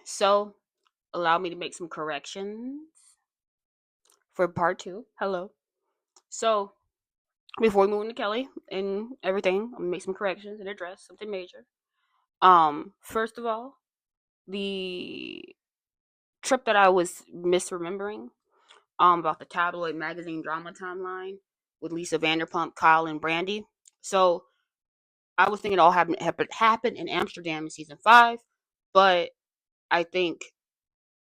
So allow me to make some corrections for part two. Hello. So before we move into Kelly and everything, I'm gonna make some corrections and address something major. First of all, the trip that I was misremembering, about the tabloid magazine drama timeline with Lisa Vanderpump, Kyle, and Brandi. So I was thinking it all happened in Amsterdam in season 5, but I think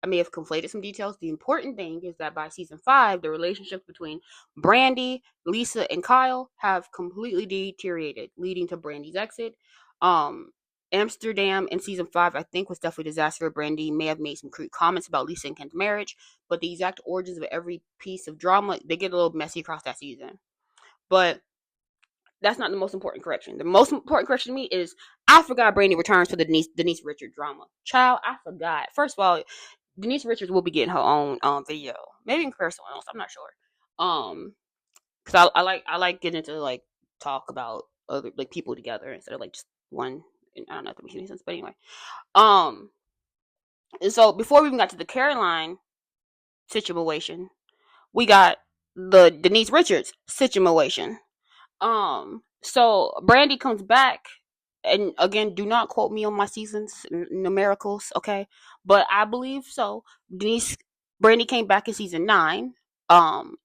I may have conflated some details. The important thing is that by season 5, the relationships between Brandi, Lisa, and Kyle have completely deteriorated, leading to Brandi's exit. Um, Amsterdam in season 5, I think, was definitely a disaster. Brandi may have made some crude comments about Lisa and Ken's marriage, but the exact origins of every piece of drama, they get a little messy across that season. But that's not the most important correction. The most important correction to me is I forgot Brandi returns for the Denise Richard drama. Child, I forgot. First of all, Denise Richards will be getting her own video, maybe in comparison to someone else. I'm not sure. Because I like getting to like talk about other like people together instead of like just one. I don't know if that makes any sense, but anyway. Um, and so before we even got to the Caroline situation, we got the Denise Richards situation. So Brandi comes back, and again, do not quote me on my seasons numericals, okay? But I believe so. Denise Brandi came back in season 9,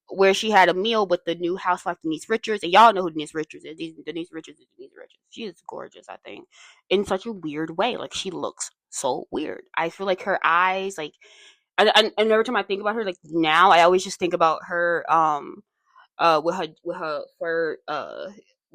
where she had a meal with the new housewife Denise Richards, and y'all know who Denise Richards is. Denise Richards is Denise Richards. She is gorgeous, I think, in such a weird way. Like she looks so weird. I feel like her eyes, like, and every time I think about her, like now, I always just think about her, with her fur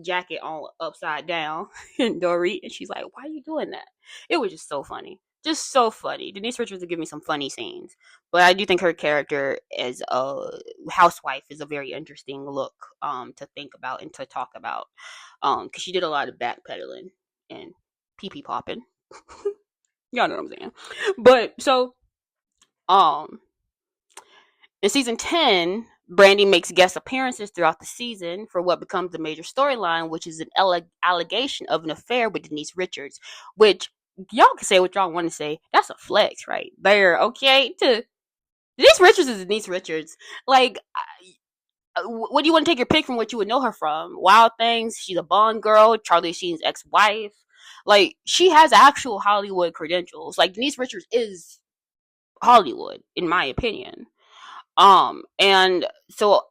jacket on upside down and Dory, and she's like, "Why are you doing that?" It was just so funny, just so funny. Denise Richards would give me some funny scenes, but I do think her character as a housewife is a very interesting look to think about and to talk about, because she did a lot of backpedaling and pee pee popping. Y'all know what I'm saying. But so um in season 10, Brandi makes guest appearances throughout the season for what becomes the major storyline, which is an allegation of an affair with Denise Richards, which y'all can say what y'all want to say. That's a flex right there, okay? To Denise Richards is Denise Richards. Like, what do you want to take your pick from what you would know her from? Wild Things, she's a Bond girl, Charlie Sheen's ex-wife. Like, she has actual Hollywood credentials. Like, Denise Richards is Hollywood, in my opinion. And so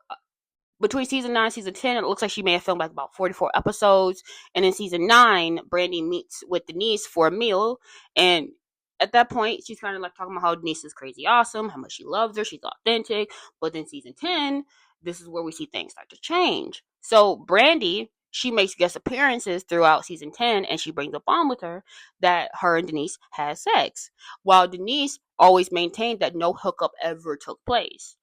between season 9 and season 10, it looks like she may have filmed like about 44 episodes. And in season 9, Brandi meets with Denise for a meal. And at that point, she's kind of like talking about how Denise is crazy awesome, how much she loves her, she's authentic. But then season 10, this is where we see things start to change. So Brandi, she makes guest appearances throughout season 10, and she brings up on with her that her and Denise had sex. While Denise always maintained that no hookup ever took place.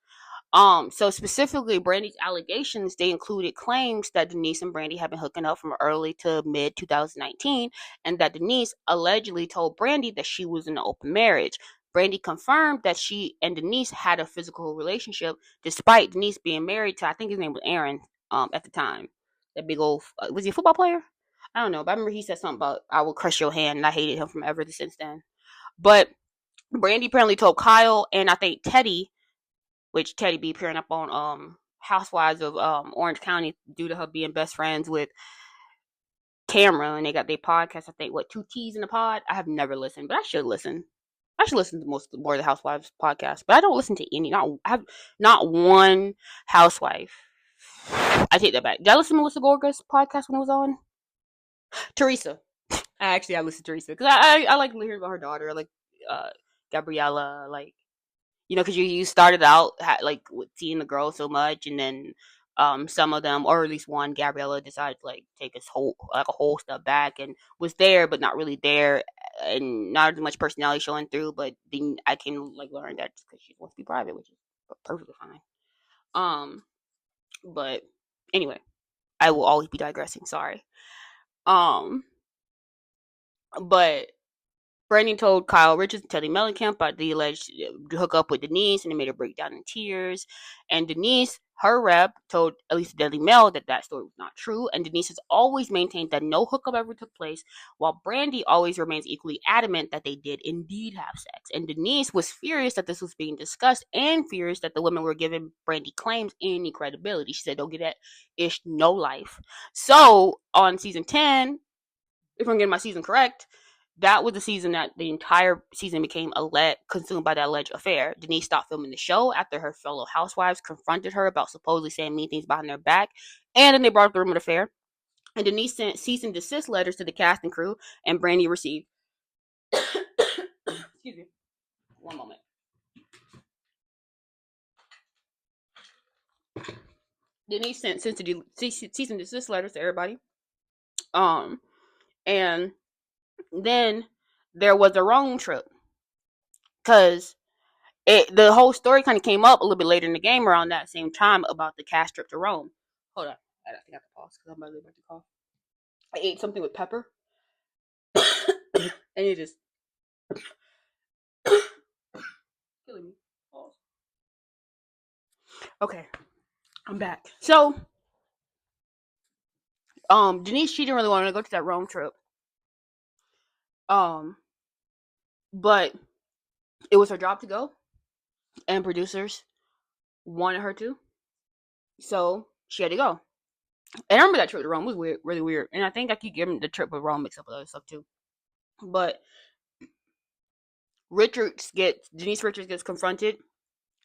So specifically, Brandi's allegations, they included claims that Denise and Brandi had been hooking up from early to mid 2019, and that Denise allegedly told Brandi that she was in an open marriage. Brandi confirmed that she and Denise had a physical relationship, despite Denise being married to, I think his name was Aaron, at the time. That big old, was he a football player? I don't know, but I remember he said something about I will crush your hand, and I hated him from ever since then. But Brandi apparently told Kyle and I think Teddy, which Teddy be appearing up on Housewives of Orange County due to her being best friends with Tamra, and they got their podcast. I think what, two T's in the pod. I have never listened, but I should listen. I should listen to more of the Housewives podcast, but I don't listen to any. Not I have not one housewife. I take that back. Did I listen to Melissa Gorga's podcast when it was on? Teresa. I listened to Teresa because I like hearing about her daughter, like uh Gabriella, like, because you started out like with seeing the girls so much, and then some of them, or at least one, Gabriella, decided to like take a whole step back and was there but not really there, and not as much personality showing through. But then I came to like learn that because she wants to be private, which is perfectly fine. Um, but anyway, I will always be digressing. Sorry. Um, but Brandi told Kyle Richards and Teddy Mellencamp about the alleged hookup with Denise, and it made her break down in tears. And Denise, her rep, told at least the Daily Mail that that story was not true. And Denise has always maintained that no hookup ever took place, while Brandi always remains equally adamant that they did indeed have sex. And Denise was furious that this was being discussed and furious that the women were giving Brandi claims any credibility. She said, "Don't get that ish, no life." So on season 10, if I'm getting my season correct, that was the season that the entire season became consumed by that alleged affair. Denise stopped filming the show after her fellow housewives confronted her about supposedly saying mean things behind their back, and then they brought up the rumor of the affair. And Denise sent cease and desist letters to the cast and crew, and Brandi received. Excuse me, one moment. Denise sent cease and desist letters to everybody. And then there was a Rome trip, because the whole story kind of came up a little bit later in the game around that same time about the cast trip to Rome. Hold on, I think I have to pause because I'm about to cough. I ate something with pepper, and it just killing me. Pause. Okay, I'm back. So, Denise, she didn't really want to go to that Rome trip. But it was her job to go, and producers wanted her to, so she had to go. And I remember that trip to Rome was weird, really weird. And I think I keep getting the trip with Rome mixed up with other stuff too. But Denise Richards gets confronted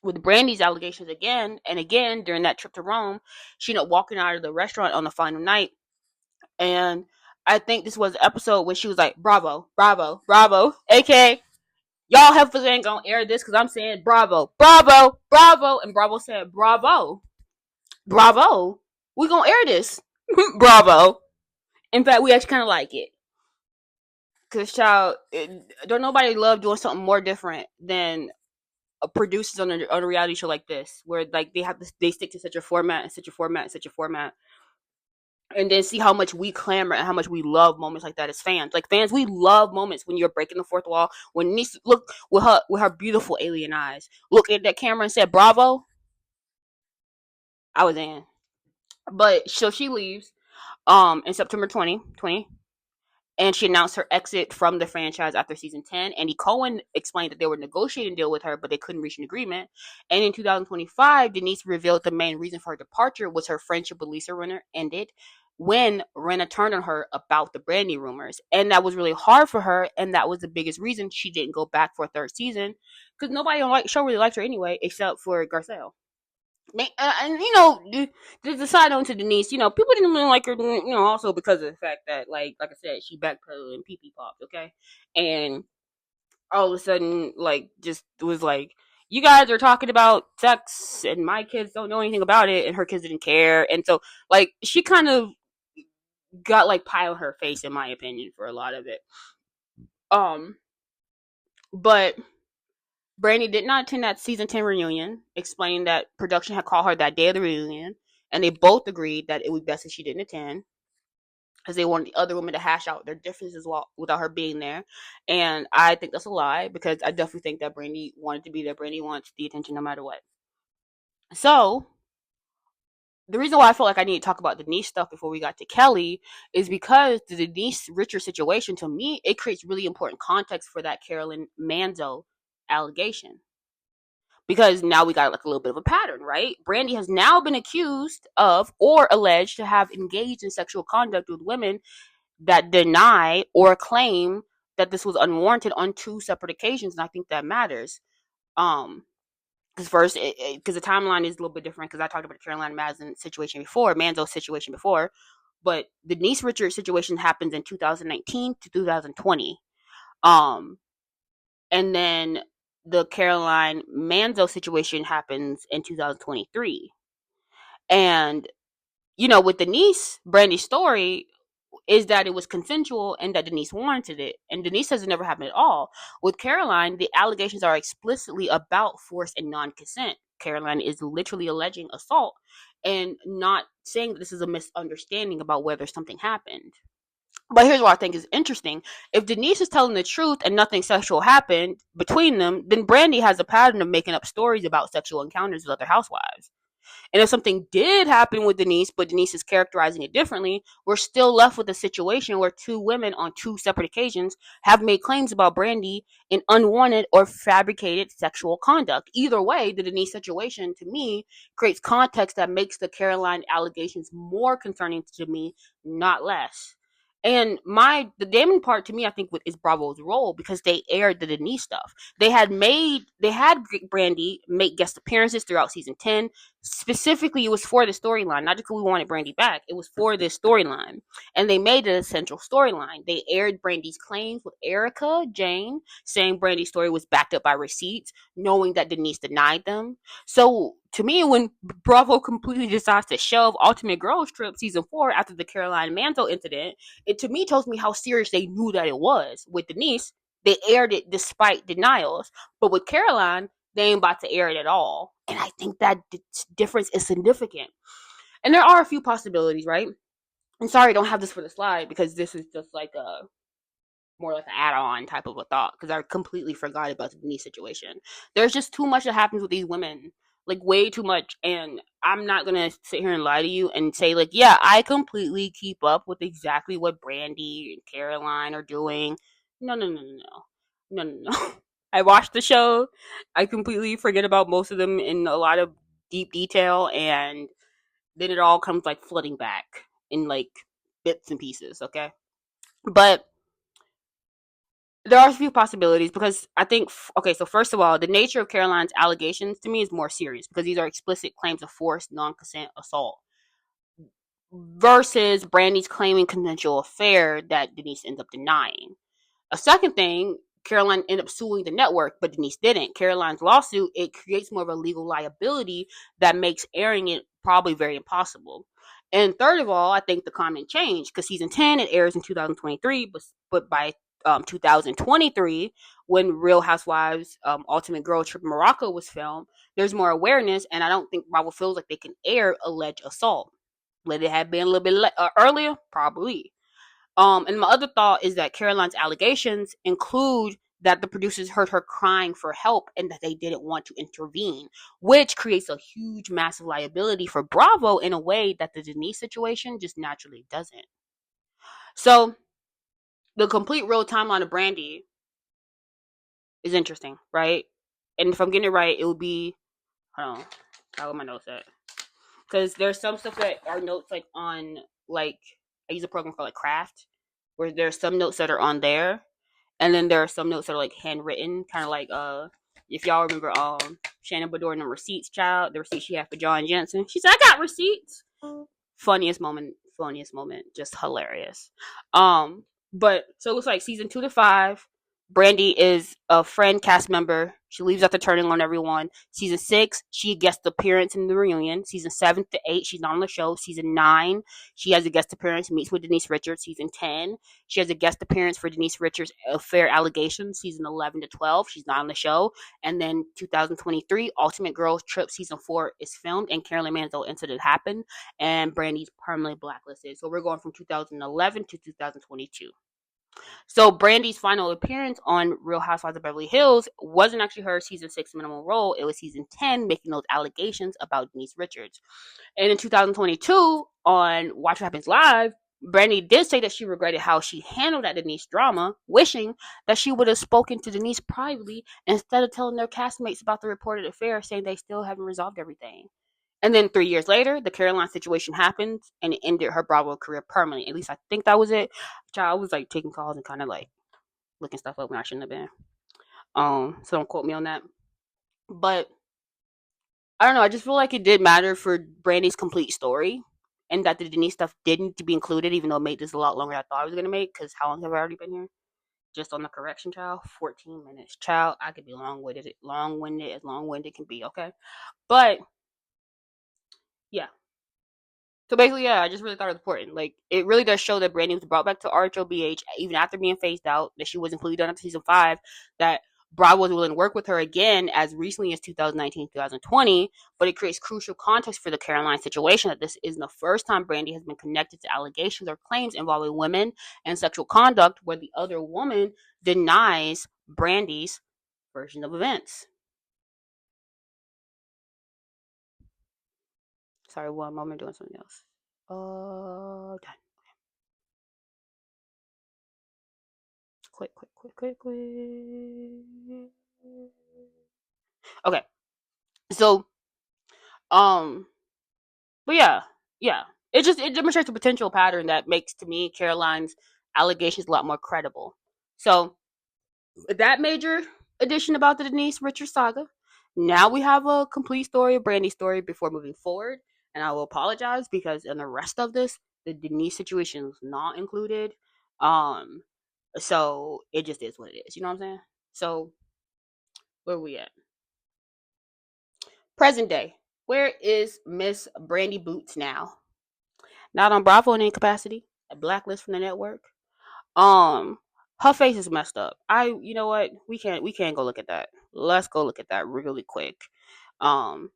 with Brandi's allegations again and again during that trip to Rome. She ended up walking out of the restaurant on the final night. And I think this was the episode where she was like, "Bravo, bravo, bravo." AKA, y'all heifers ain't gonna air this because I'm saying bravo, bravo, bravo. And Bravo said, "Bravo, bravo. We gonna air this." Bravo. In fact, we actually kind of like it. Because, child, don't nobody love doing something more different than producers on a reality show like this, where like they stick to such a format and such a format and such a format, and then see how much we clamor and how much we love moments like that as fans. Like fans, we love moments when you're breaking the fourth wall. When Denise look with her beautiful alien eyes, looked at that camera and said, "Bravo." I was in. But so she leaves in September 2020. And she announced her exit from the franchise after season 10. Andy Cohen explained that they were negotiating a deal with her, but they couldn't reach an agreement. And in 2025, Denise revealed the main reason for her departure was her friendship with Lisa Rinna ended when Rinna turned on her about the Brandi rumors. And that was really hard for her, and that was the biggest reason she didn't go back for a third season, because nobody on the show really liked her anyway, except for Garcelle. And the side on to Denise, people didn't really like her, also because of the fact that, like I said, she backpedaled and pee popped, okay, and all of a sudden, like, just was like, you guys are talking about sex, and my kids don't know anything about it, and her kids didn't care, and so, like, she kind of got like pie on her face, in my opinion, for a lot of it. But Brandi did not attend that season 10 reunion, explaining that production had called her that day of the reunion, and they both agreed that it was best if she didn't attend, because they wanted the other women to hash out their differences without her being there. And I think that's a lie, because I definitely think that Brandi wanted to be there. Brandi wants the attention no matter what. So, the reason why I felt like I need to talk about Denise stuff before we got to Kelly is because the Denise Richards situation, to me, it creates really important context for that Carolyn Manzo allegation. Because now we got like a little bit of a pattern, right? Brandi has now been accused of or alleged to have engaged in sexual conduct with women that deny or claim that this was unwarranted on two separate occasions, and I think that matters. Because first, because the timeline is a little bit different, because I talked about the Caroline Manzo's situation before, but the Denise Richards situation happens in 2019 to 2020. And then the Caroline Manzo situation happens in 2023. And, with Denise, Brandi's story is that it was consensual and that Denise warranted it. And Denise says it never happened at all. With Caroline, the allegations are explicitly about force and non-consent. Caroline is literally alleging assault and not saying that this is a misunderstanding about whether something happened. But here's what I think is interesting. If Denise is telling the truth and nothing sexual happened between them, then Brandi has a pattern of making up stories about sexual encounters with other housewives. And if something did happen with Denise, but Denise is characterizing it differently, we're still left with a situation where two women on two separate occasions have made claims about Brandi in unwanted or fabricated sexual conduct. Either way, the Denise situation, to me, creates context that makes the Caroline allegations more concerning to me, not less. And the damning part to me, I think, is Bravo's role, because they aired the Denise stuff. They had Brandi make guest appearances throughout season 10. Specifically, it was for the storyline, not just because we wanted Brandi back. It was for this storyline, and they made it a central storyline. They aired Brandi's claims with Erica Jane, saying Brandi's story was backed up by receipts, knowing that Denise denied them. So to me, when Bravo completely decides to shelve Ultimate Girls Trip season 4 after the Caroline Manzo incident, it to me tells me how serious they knew that it was. With Denise, they aired it despite denials, but with Caroline, they ain't about to air it at all. And I think that difference is significant. And there are a few possibilities, right? I'm sorry I don't have this for the slide, because this is just like a more like an add-on type of a thought, because I completely forgot about the Denise situation. There's just too much that happens with these women, like way too much. And I'm not gonna sit here and lie to you and say, like, yeah, I completely keep up with exactly what Brandi and Caroline are doing. No, no, no, no, no, no, no, no. I watched the show. I completely forget about most of them in a lot of deep detail, and then it all comes like flooding back in like bits and pieces. Okay, but there are a few possibilities, because I think, okay, so first of all, the nature of Caroline's allegations to me is more serious, because these are explicit claims of forced non-consent assault versus Brandi's claiming consensual affair that Denise ends up denying. A second thing, Caroline ended up suing the network, but Denise didn't. Caroline's lawsuit, it creates more of a legal liability that makes airing it probably very impossible. And third of all, I think the comment changed, because season 10, it airs in 2023, but by 2023, when Real Housewives Ultimate Girl Trip Morocco was filmed, there's more awareness, and I don't think Bravo feels like they can air alleged assault. Let it have been a little bit earlier, probably. And my other thought is that Caroline's allegations include that the producers heard her crying for help and that they didn't want to intervene, which creates a huge, massive liability for Bravo in a way that the Denise situation just naturally doesn't. So the complete real timeline of Brandi is interesting, right? And if I'm getting it right, it would be, hold on, how are my notes at? Because there's some stuff that are notes like on, like, I use a program called like Craft, where there's some notes that are on there, and then there are some notes that are like handwritten, kind of like if y'all remember Shannon Bedore and the receipts child, the receipts she had for John Jensen. She said, I got receipts. Funniest moment, just hilarious. But so it looks like season 2 to 5, Brandi is a friend cast member. She leaves after turning on everyone. Season 6, she guest appearance in the reunion. Season 7 to 8, she's not on the show. Season 9, she has a guest appearance, meets with Denise Richards. Season 10, she has a guest appearance for Denise Richards' affair allegations. Season 11 to 12, she's not on the show. And then 2023, Ultimate Girls Trip season 4 is filmed, and Caroline Manzo incident happened, and Brandi's permanently blacklisted. So we're going from 2011 to 2022. So Brandi's final appearance on Real Housewives of Beverly Hills wasn't actually her season 6 minimum role. It was season 10, making those allegations about Denise Richards. And in 2022, on Watch What Happens Live, Brandi did say that she regretted how she handled that Denise drama, wishing that she would have spoken to Denise privately instead of telling their castmates about the reported affair, saying they still haven't resolved everything. And then 3 years later, the Caroline situation happened, and it ended her Bravo career permanently. At least I think that was it. I was like taking calls and kind of like looking stuff up when I shouldn't have been. So don't quote me on that. But I don't know. I just feel like it did matter for Brandi's complete story, and that the Denise stuff didn't to be included, even though it made this a lot longer than I thought I was gonna make. Because how long have I already been here? Just on the correction, child, 14 minutes, child. I could be long-winded, as long-winded can be. Okay, but yeah. So basically, yeah, I just really thought it was important. Like, it really does show that Brandi was brought back to RHOBH even after being phased out, that she wasn't completely done after season 5, that Bravo was willing to work with her again as recently as 2019, 2020, but it creates crucial context for the Caroline situation that this isn't the first time Brandi has been connected to allegations or claims involving women and sexual conduct where the other woman denies Brandi's version of events. Sorry, one moment, doing something else. Done. Quick. Okay, so um, but yeah, it demonstrates a potential pattern that makes to me Caroline's allegations a lot more credible. So with that major addition about the Denise Richards saga, now we have a complete story of Brandi's story before moving forward. And I will apologize because in the rest of this, the Denise situation is not included. Um, so it just is what it is. You know what I'm saying? So where are we at? Present day. Where is Miss Brandi Boots now? Not on Bravo in any capacity. A blacklist from the network. Her face is messed up. You know what? We can't go look at that. Let's go look at that really quick. Um,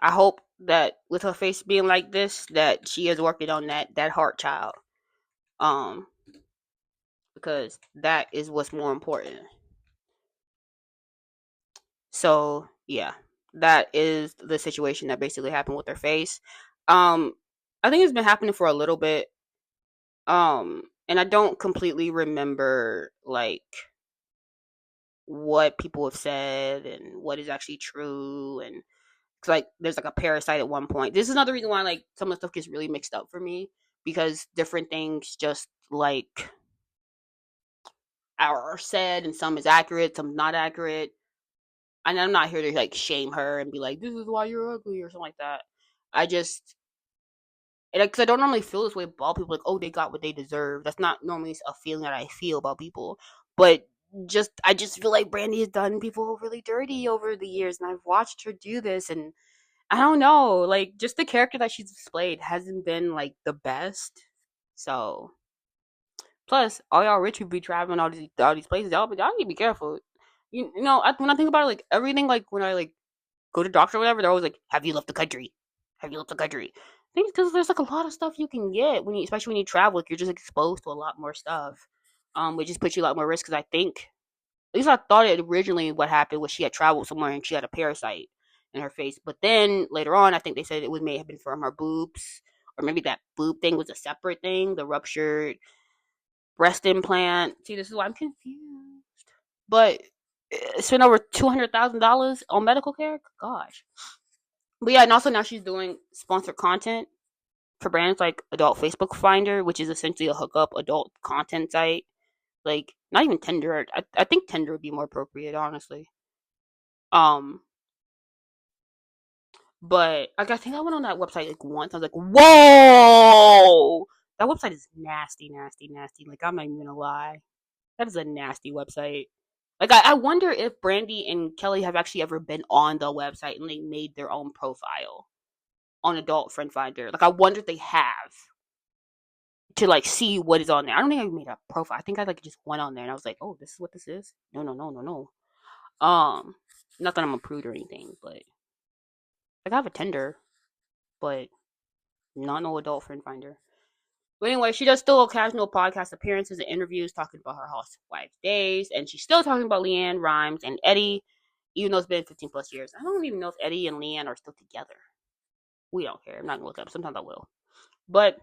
I hope that with her face being like this, that she is working on that heart child. Um, because that is what's more important. So yeah, that is the situation that basically happened with her face. Um, I think it's been happening for a little bit. And I don't completely remember like what people have said and what is actually true, and it's like there's like a parasite at one point. This is another reason why like some of the stuff gets really mixed up for me, because different things just like are said and some is accurate, some not accurate. And I'm not here to like shame her and be like, this is why you're ugly or something like that. I just, because I don't normally feel this way about people, like, oh, they got what they deserve. That's not normally a feeling that I feel about people. But I just feel like Brandi has done people really dirty over the years, and I've watched her do this, and I don't know, like, just the character that she's displayed hasn't been like the best. So, plus, all y'all rich people be traveling all these places. Y'all need to be careful. You know, when I think about it, like everything, like when I like go to doctor or whatever, they're always like, "Have you left the country? Have you left the country?" I think because there's like a lot of stuff you can get when you, especially when you travel, like you're just exposed to a lot more stuff. Which just puts you a lot more risk. Because I think, at least I thought it originally what happened was she had traveled somewhere and she had a parasite in her face. But then later on, I think they said it may have been from her boobs, or maybe that boob thing was a separate thing, the ruptured breast implant. See, this is why I'm confused. But spent over $200,000 on medical care. Gosh. But yeah, and also now she's doing sponsored content for brands like Adult Facebook Finder, which is essentially a hookup adult content site. Like not even Tinder. I think Tinder would be more appropriate, honestly. Um, but like I think I went on that website like once. I was like, whoa, that website is nasty, nasty, nasty. Like I'm not even gonna lie, that is a nasty website. Like I wonder if Brandi and Kelly have actually ever been on the website and they made their own profile on Adult Friend Finder. Like I wonder if they have to like see what is on there. I don't think I made a profile. I think I like just went on there and I was like, oh, this is what this is. No. Not that I'm a prude or anything, but like I have a Tinder, but not no Adult Friend Finder. But anyway, she does still occasional podcast appearances and interviews talking about her Housewives days, and she's still talking about Leanne Rimes and Eddie, even though it's been 15 plus years. I don't even know if Eddie and Leanne are still together. We don't care. I'm not gonna look up. Sometimes I will. But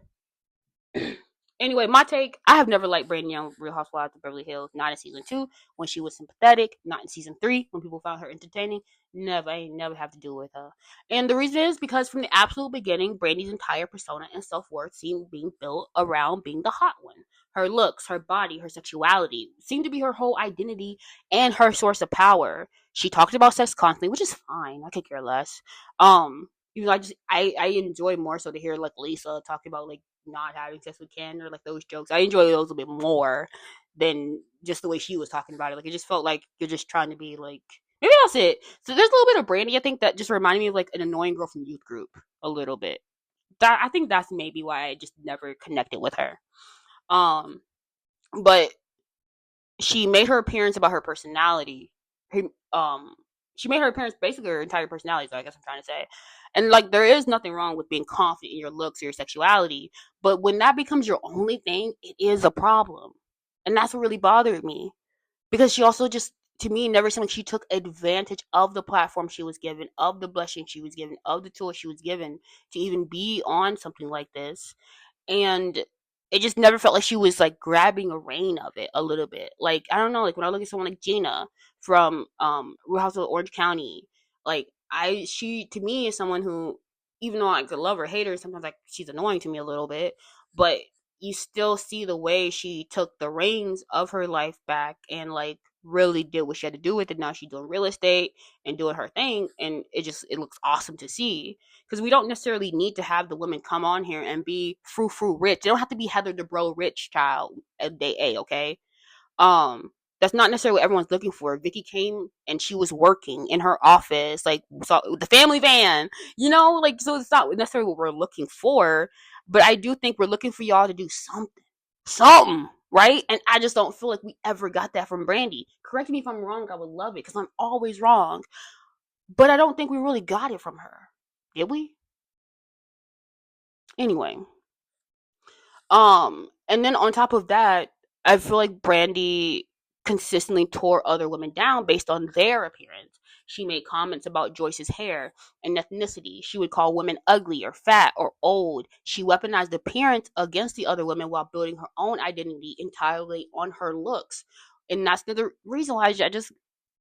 anyway, my take, I have never liked Brandi on Real Housewives of Beverly Hills. Not in season 2 when she was sympathetic. Not in season 3 when people found her entertaining. Never, I ain't never have to deal with her. And the reason is because from the absolute beginning, Brandi's entire persona and self-worth seemed being built around being the hot one. Her looks, her body, her sexuality seemed to be her whole identity and her source of power. She talked about sex constantly, which is fine. I could care less. You know, I enjoy more so to hear like Lisa talking about like not having sex with Ken or like those jokes. I enjoy those a bit more than just the way she was talking about it. Like it just felt like you're just trying to be like, maybe that's it. So there's a little bit of Brandi, I think, that just reminded me of like an annoying girl from youth group a little bit. I think that's maybe why I just never connected with her. Um But she made her appearance about her personality. Her, um, she made her appearance basically her entire personality. So I guess I'm trying to say, and like there is nothing wrong with being confident in your looks or your sexuality, but when that becomes your only thing, it is a problem, and that's what really bothered me because she also just to me never seemed like she took advantage of the platform she was given, of the blessing she was given, of the tools she was given to even be on something like this. And it just never felt like she was like grabbing a reign of it a little bit. Like I don't know, like when I look at someone like Gina from Real House of Orange County, like she to me is someone who, even though I could love her, hate her, sometimes like she's annoying to me a little bit, but you still see the way she took the reins of her life back and like really did what she had to do with it. Now she's doing real estate and doing her thing, and it looks awesome to see because we don't necessarily need to have the women come on here and be frou frou rich. They don't have to be Heather Dubrow rich child at day A, okay? Um, that's not necessarily what everyone's looking for. Vicky came and she was working in her office, like so the family van, like so it's not necessarily what we're looking for, but I do think we're looking for y'all to do something. Something. Right? And I just don't feel like we ever got that from Brandi. Correct me if I'm wrong, I would love it because I'm always wrong. But I don't think we really got it from her. Did we? Anyway, and then on top of that, I feel like Brandy consistently tore other women down based on their appearance. She made comments about Joyce's hair and ethnicity. She would call women ugly or fat or old. She weaponized appearance against the other women while building her own identity entirely on her looks. And that's the reason why I just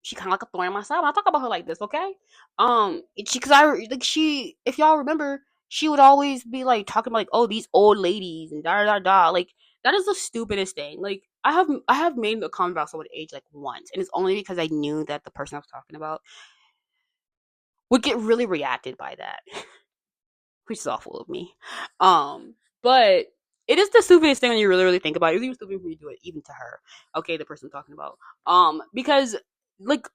she kind of like a thorn in my side. I talk about her like this, okay? Because I like she, if y'all remember, she would always be like talking about like, oh, these old ladies and da da da. Like that is the stupidest thing. Like I have made a comment about someone's age like once, and it's only because I knew that the person I was talking about would get really reacted by that, which is awful of me. But it is the stupidest thing when you really think about it. It's even stupid when you do it, even to her. Okay, the person I'm talking about. Because like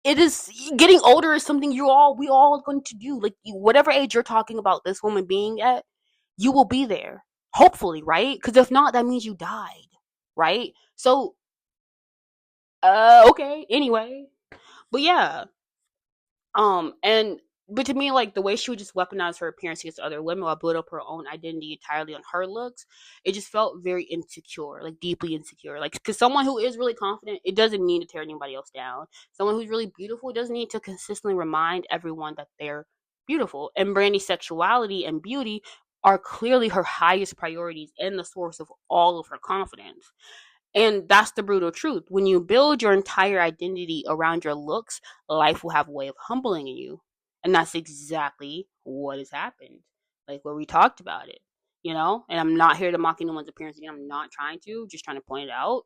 it is getting older is something we all going to do. Like whatever age you're talking about this woman being at, you will be there. Hopefully, right? Because if not, that means you died, right? So, okay. Anyway, but yeah, and but to me, like the way she would just weaponize her appearance against other women while build up her own identity entirely on her looks, it just felt very insecure, like deeply insecure. Like because someone who is really confident, it doesn't need to tear anybody else down. Someone who's really beautiful doesn't need to consistently remind everyone that they're beautiful. And Brandy's sexuality and beauty are clearly her highest priorities and the source of all of her confidence. And that's the brutal truth. When you build your entire identity around your looks, life will have a way of humbling you. And that's exactly what has happened. Like where we talked about it. And I'm not here to mock anyone's appearance again. I'm not trying to, just trying to point it out.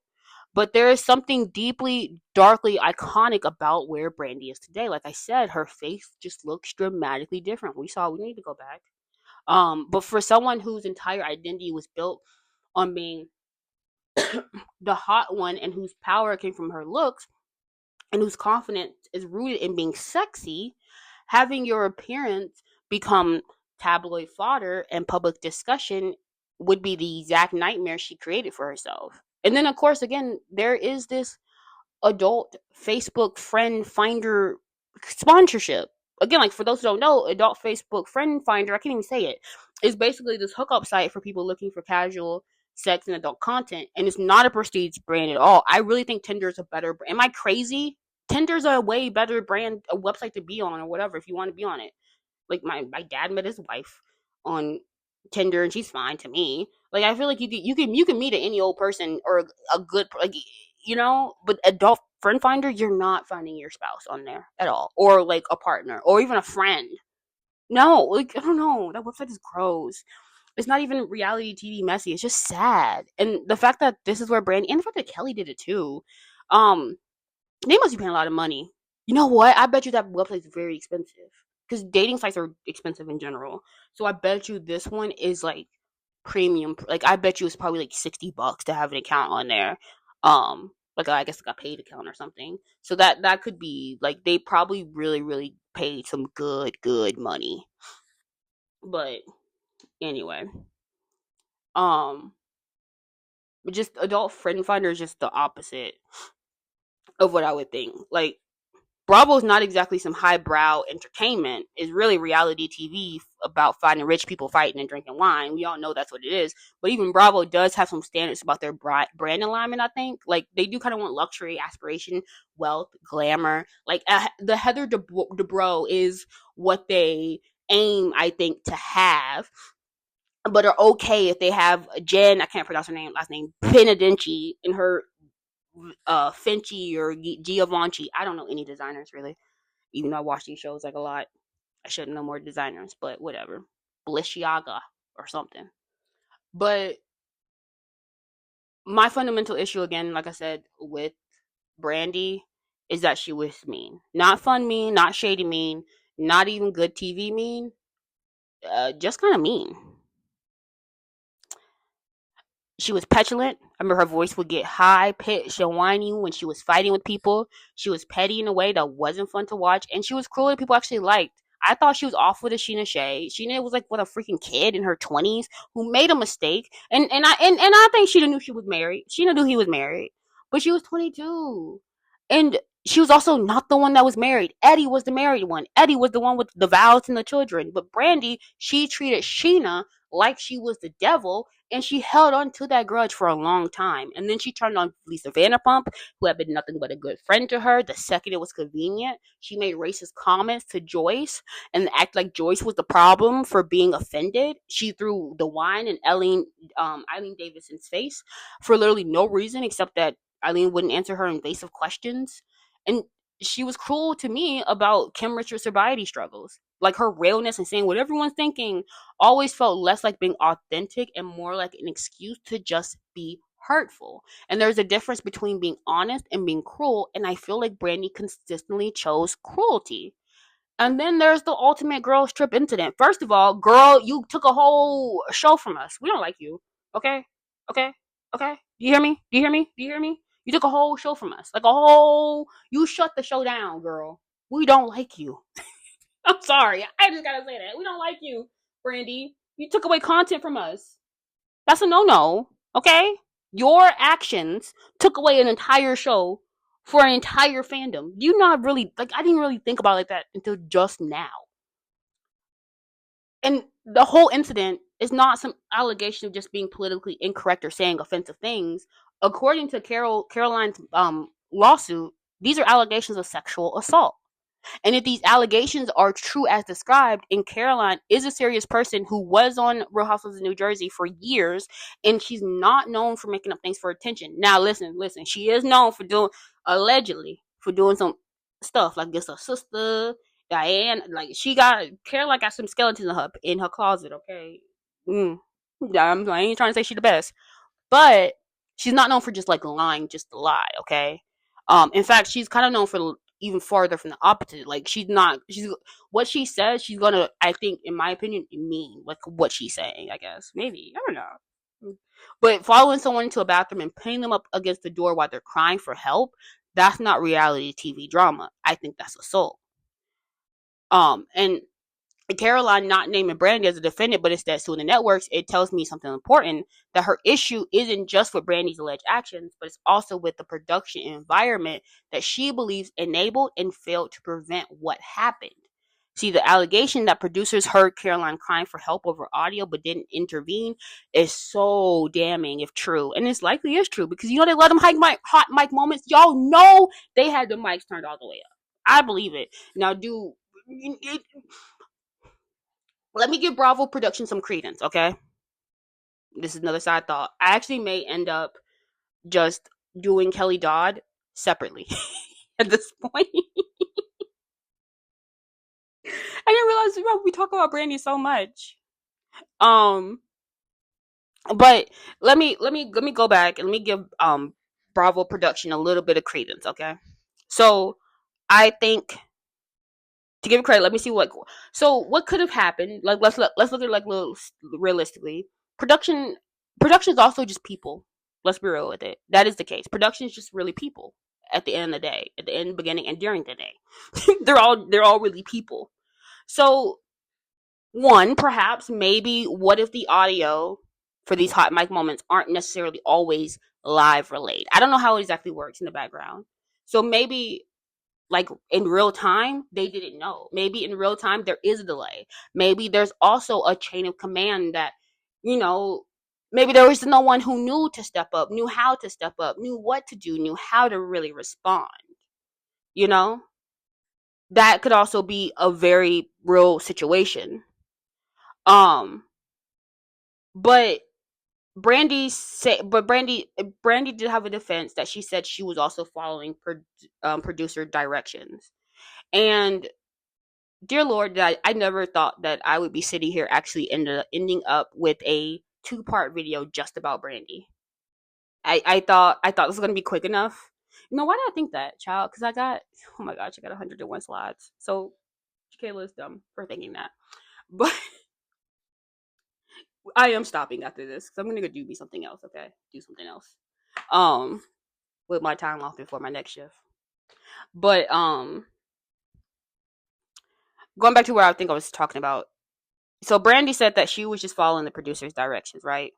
But there is something deeply, darkly iconic about where Brandy is today. Like I said, her face just looks dramatically different. We need to go back. But for someone whose entire identity was built on being the hot one and whose power came from her looks and whose confidence is rooted in being sexy, having your appearance become tabloid fodder and public discussion would be the exact nightmare she created for herself. And then, of course, again, there is this adult Facebook friend finder sponsorship. Again, like for those who don't know, adult Facebook friend finder, I can't even say it, is basically this hookup site for people looking for casual sex and adult content. And it's not a prestige brand at all. I really think Tinder's a better brand. Am I crazy? Tinder's a way better brand, a website to be on or whatever if you want to be on it. Like my dad met his wife on Tinder and she's fine to me. Like I feel like you can meet any old person or a good like but adult friend finder you're not finding your spouse on there at all or like a partner or even a friend. No, like I don't know, that website is gross. It's not even reality TV messy. It's just sad. And the fact that this is where Brandy and the fact that Kelly did it too. Um, they must be paying a lot of money. You know what? I bet you that website is very expensive because dating sites are expensive in general. So I bet you this one is like premium. Like I bet you it's probably like $60 to have an account on there. Like I guess like a paid account or something. So that could be like they probably really really paid some good money. But anyway, um, But just adult friend finder is just the opposite of what I would think. Like, Bravo is not exactly some highbrow entertainment. It's really reality TV about finding rich people fighting and drinking wine. We all know that's what it is. But even Bravo does have some standards about their brand alignment, I think. Like, they do kind of want luxury, aspiration, wealth, glamour. Like, the Heather Dubrow is what they aim, I think, to have, but are okay if they have Jen, I can't pronounce her last name, Penadinci in her Finchi or Giovanci. I don't know any designers really, even though I watch these shows like a lot. I should know more designers, but whatever. Balenciaga or something. But my fundamental issue, again, like I said, with Brandi is that she was mean. Not fun mean, not shady mean, not even good TV mean. Just kind of mean. She was petulant. I remember her voice would get high pitched and whiny when she was fighting with people. She was petty in a way that wasn't fun to watch, and she was cruel that people actually liked. I thought she was awful to Sheena Shea. Sheena was like what a freaking kid in her 20s who made a mistake, and I think Sheena knew she was married. Sheena knew he was married, but she was 22, and she was also not the one that was married. Eddie was the married one. Eddie was the one with the vows and the children. But Brandi, she treated Sheena like she was the devil, and she held on to that grudge for a long time. And then she turned on Lisa Vanderpump, who had been nothing but a good friend to her the second it was convenient. She made racist comments to Joyce and acted like Joyce was the problem for being offended. She threw the wine in Eileen Davidson's face for literally no reason except that Eileen wouldn't answer her invasive questions. And she was cruel to me about Kim Richards' sobriety struggles. Like, her realness and saying what everyone's thinking always felt less like being authentic and more like an excuse to just be hurtful. And there's a difference between being honest and being cruel, and I feel like Brandi consistently chose cruelty. And then there's the ultimate girl strip incident. First of all, girl, you took a whole show from us. We don't like you. Okay? Okay? Okay? Do you hear me? Do you hear me? Do you hear me? You took a whole show from us. Like a whole, you shut the show down, girl. We don't like you. I'm sorry. I just gotta say that. We don't like you, Brandi. You took away content from us. That's a no-no. Okay? Your actions took away an entire show for an entire fandom. You not really, like, I didn't really think about it like that until just now. And the whole incident is not some allegation of just being politically incorrect or saying offensive things. According to Caroline's lawsuit, these are allegations of sexual assault. And if these allegations are true as described, and Caroline is a serious person who was on Real Housewives of New Jersey for years, and she's not known for making up things for attention. Now, listen, she is known for allegedly, for doing some stuff like this. Her sister, Diane, like Caroline got some skeletons in her closet, okay? I ain't trying to say she's the best, but she's not known for just like lying just to lie, okay? In fact, she's kind of known for even farther from the opposite. Like, she's what she says, she's gonna, I think, in my opinion, mean like what she's saying, I guess. Maybe. I don't know. But following someone into a bathroom and pinning them up against the door while they're crying for help, that's not reality TV drama. I think that's assault. And Caroline not naming Brandi as a defendant, but instead suing the networks, it tells me something important, that her issue isn't just with Brandi's alleged actions, but it's also with the production environment that she believes enabled and failed to prevent what happened. See, the allegation that producers heard Caroline crying for help over audio but didn't intervene is so damning if true. And it's likely is true because, they let them hot mic moments. Y'all know they had the mics turned all the way up. I believe it. Now, let me give Bravo production some credence, okay? This is another side thought. I actually may end up just doing Kelly Dodd separately at this point. I didn't realize we talk about Brandi so much. But let me go back and let me give Bravo production a little bit of credence, okay? So I think, to give it credit, let me see what could have happened. Like, let's look at it like little realistically. Production is also just people. Let's be real with it. That is the case. Production is just really people at the end of the day, at the end, beginning, and during the day. they're all really people. So, one, perhaps, maybe, what if the audio for these hot mic moments aren't necessarily always live relayed. I don't know how it exactly works in the background. So maybe like in real time, they didn't know. Maybe in real time there is a delay. Maybe there's also a chain of command that, you know, maybe there was no one who knew to step up, knew how to step up, knew what to do, knew how to really respond, you know? That could also be a very real situation. Um, but Brandi did have a defense that she said she was also following producer directions. And dear Lord, that I never thought that I would be sitting here actually ending up with a 2-part video just about Brandi. I thought this was gonna be quick enough. You know why did I think that, child? Because I got, oh my gosh, I got 101 slides. So Kayla is dumb for thinking that. But I am stopping after this because I'm gonna go do me something else. Okay, do something else. Um, with my time off before my next shift. But going back to where I think I was talking about. So Brandi said that she was just following the producer's directions, right?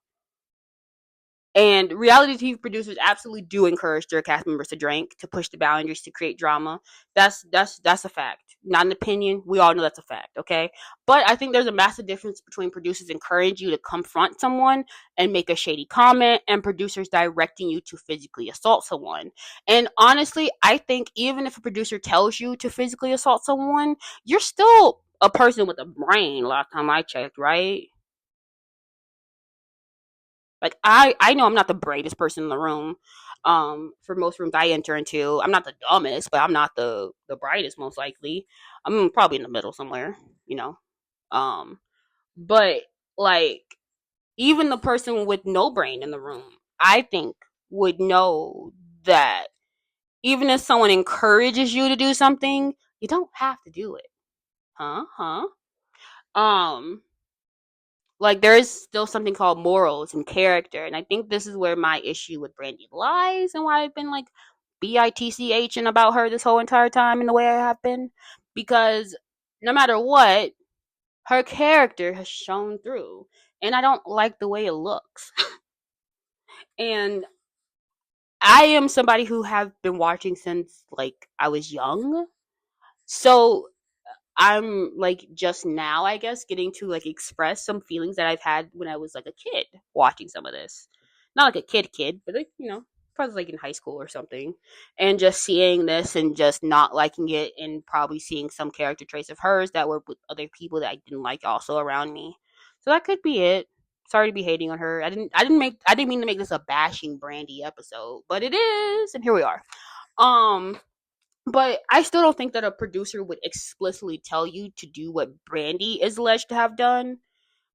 And reality TV producers absolutely do encourage their cast members to drink, to push the boundaries, to create drama. That's a fact, not an opinion. We all know that's a fact, okay? But I think there's a massive difference between producers encouraging you to confront someone and make a shady comment, and producers directing you to physically assault someone. And honestly, I think even if a producer tells you to physically assault someone, you're still a person with a brain. Last time I checked, right? Like I know I'm not the brightest person in the room. For most rooms I enter into, I'm not the dumbest, but I'm not the brightest most likely. I'm probably in the middle somewhere, you know. Um, but like even the person with no brain in the room, I think would know that even if someone encourages you to do something, you don't have to do it. Huh? Um, like there is still something called morals and character, and I think this is where my issue with Brandi lies, and why I've been like bitching about her this whole entire time in the way I have been, because no matter what, her character has shown through, and I don't like the way it looks. And I am somebody who have been watching since like I was young, so I'm like just now, I guess, getting to like express some feelings that I've had when I was like a kid watching some of this. Not like a kid, but like, probably like in high school or something. And just seeing this and just not liking it, and probably seeing some character traits of hers that were with other people that I didn't like also around me. So that could be it. Sorry to be hating on her. I didn't mean to make this a bashing Brandi episode, but it is, and here we are. Um but I still don't think that a producer would explicitly tell you to do what Brandi is alleged to have done,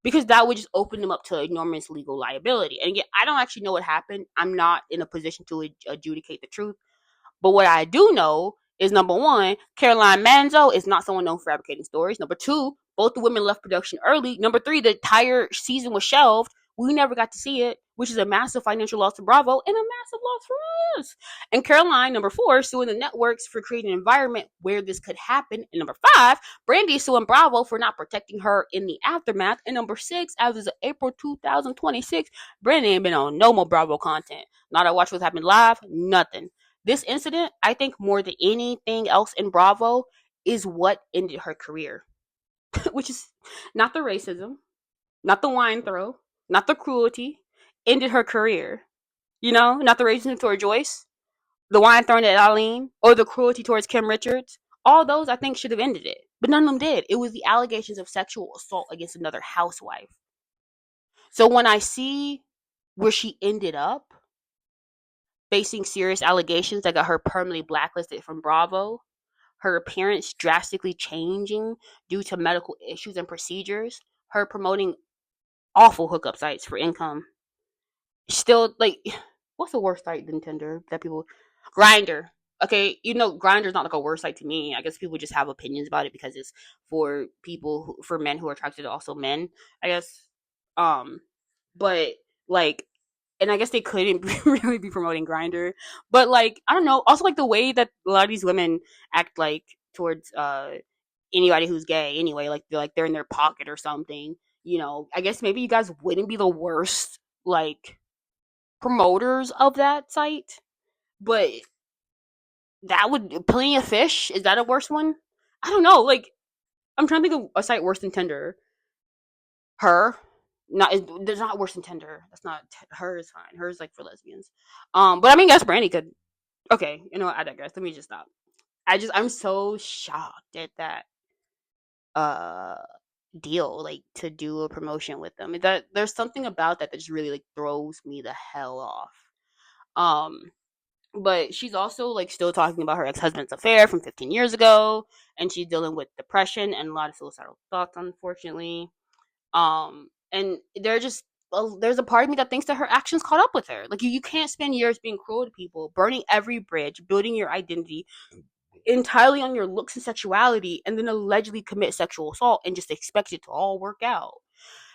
because that would just open them up to enormous legal liability. And again, I don't actually know what happened. I'm not in a position to adjudicate the truth. But what I do know is, number one, Caroline Manzo is not someone known for fabricating stories. Number two, both the women left production early. Number three, the entire season was shelved. We never got to see it, which is a massive financial loss to Bravo and a massive loss for us. And Caroline, number four, suing the networks for creating an environment where this could happen. And number five, Brandi is suing Bravo for not protecting her in the aftermath. And number six, as of April 2026, Brandi ain't been on no more Bravo content. Not I watch what's happened live, nothing. This incident, I think more than anything else in Bravo, is what ended her career. Which is not the racism, not the wine throw, not the cruelty, ended her career. Not the racism toward Joyce, the wine thrown at Eileen, or the cruelty towards Kim Richards. All those, I think, should have ended it. But none of them did. It was the allegations of sexual assault against another housewife. So when I see where she ended up, facing serious allegations that got her permanently blacklisted from Bravo, her appearance drastically changing due to medical issues and procedures, her promoting awful hookup sites for income. Still, like, what's a worse site than Tinder that people? Grinder. Okay, Grinder's not like a worse site to me. I guess people just have opinions about it because it's for for men who are attracted to also men, I guess. But like, and I guess they couldn't really be promoting Grinder, but like, I don't know. Also, like the way that a lot of these women act like towards anybody who's gay, anyway, like they're in their pocket or something. I guess maybe you guys wouldn't be the worst like promoters of that site, but that would Plenty of Fish, is that a worse one? I don't know. Like, I'm trying to think of a site worse than Tinder. Her, not there's not worse than Tinder. That's not Her is fine. Her is like for lesbians. But I mean, guess Brandi could. Okay, you know what? I digress. Let me just stop. I'm so shocked at that uh deal, like to do a promotion with them. That there's something about that just really like throws me the hell off. Um, but she's also like still talking about her ex-husband's affair from 15 years ago, and she's dealing with depression and a lot of suicidal thoughts, unfortunately. And there's a part of me that thinks that her actions caught up with her. Like you can't spend years being cruel to people, burning every bridge, building your identity entirely on your looks and sexuality, and then allegedly commit sexual assault and just expect it to all work out.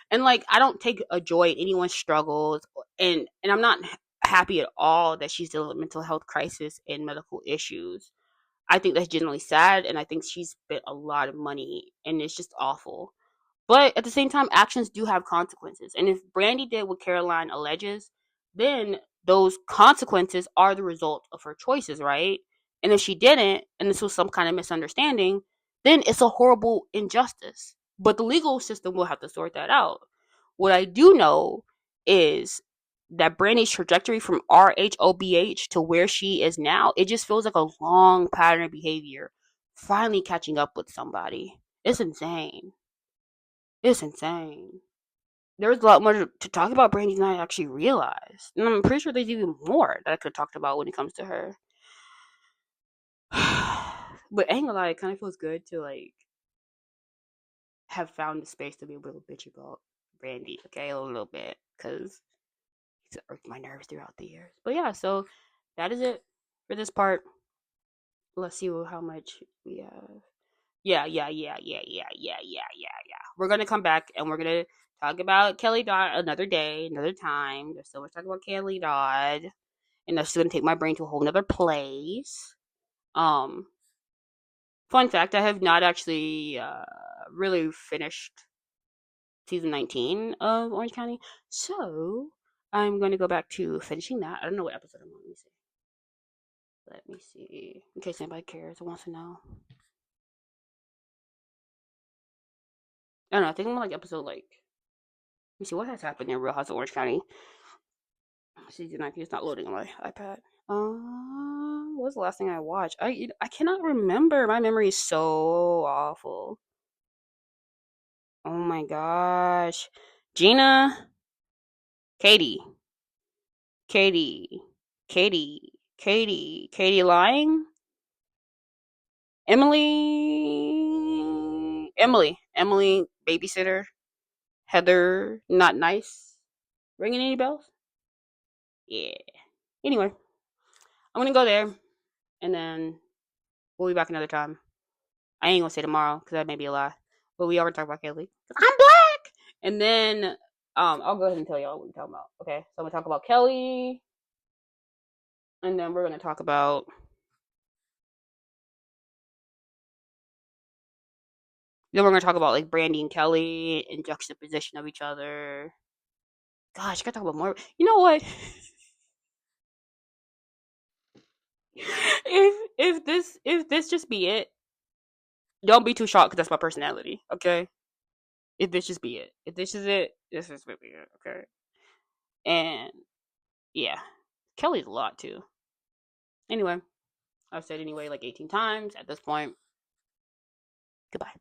And like I don't take a joy in anyone's struggles, and I'm not happy at all that she's dealing with mental health crisis and medical issues. I think that's generally sad, and I think she's spent a lot of money, and it's just awful. But at the same time, actions do have consequences. And if Brandi did what Caroline alleges, then those consequences are the result of her choices, right? And if she didn't, and this was some kind of misunderstanding, then it's a horrible injustice. But the legal system will have to sort that out. What I do know is that Brandi's trajectory from RHOBH to where she is now, it just feels like a long pattern of behavior finally catching up with somebody. It's insane. It's insane. There's a lot more to talk about Brandy than I actually realized. And I'm pretty sure there's even more that I could have talked about when it comes to her. But ain't gonna lie, it kind of feels good to like have found the space to be able to bitch about Brandy, okay, a little bit, because it's irked my nerves throughout the years. But yeah, so that is it for this part. Let's see how much we have. Yeah. We're gonna come back and we're gonna talk about Kelly Dodd another day, another time. There's so much to talk about Kelly Dodd, and that's gonna take my brain to a whole nother place. Um, Fun fact: I have not actually really finished season 19 of Orange County, so I'm gonna go back to finishing that. I don't know what episode I'm on. Let me see. Let me see. In case anybody cares or wants to know. I don't know. I think I'm on like episode like. Let me see what has happened in Real House of Orange County. Season 19 is not loading on my iPad. What was the last thing I watched? I cannot remember. My memory is so awful. Oh my gosh. Gina, Katie, Katie, Katie lying, Emily, babysitter, Heather, not nice. Ringing any bells? Yeah. Anyway, I'm gonna go there, and then we'll be back another time. I ain't gonna say tomorrow because that may be a lie. But we are gonna talk about Kelly. I'm black. And then I'll go ahead and tell y'all what we're talking about. Okay, so I'm gonna talk about Kelly, and then we're gonna talk about like Brandi and Kelly in juxtaposition of each other. Gosh, I gotta talk about more. You know what? If this just be it, don't be too shocked because that's my personality. Okay, if this just be it, if this is it, this is what be it. Okay, and yeah, Kelly's a lot too. Anyway, I've said anyway like 18 times at this point. Goodbye.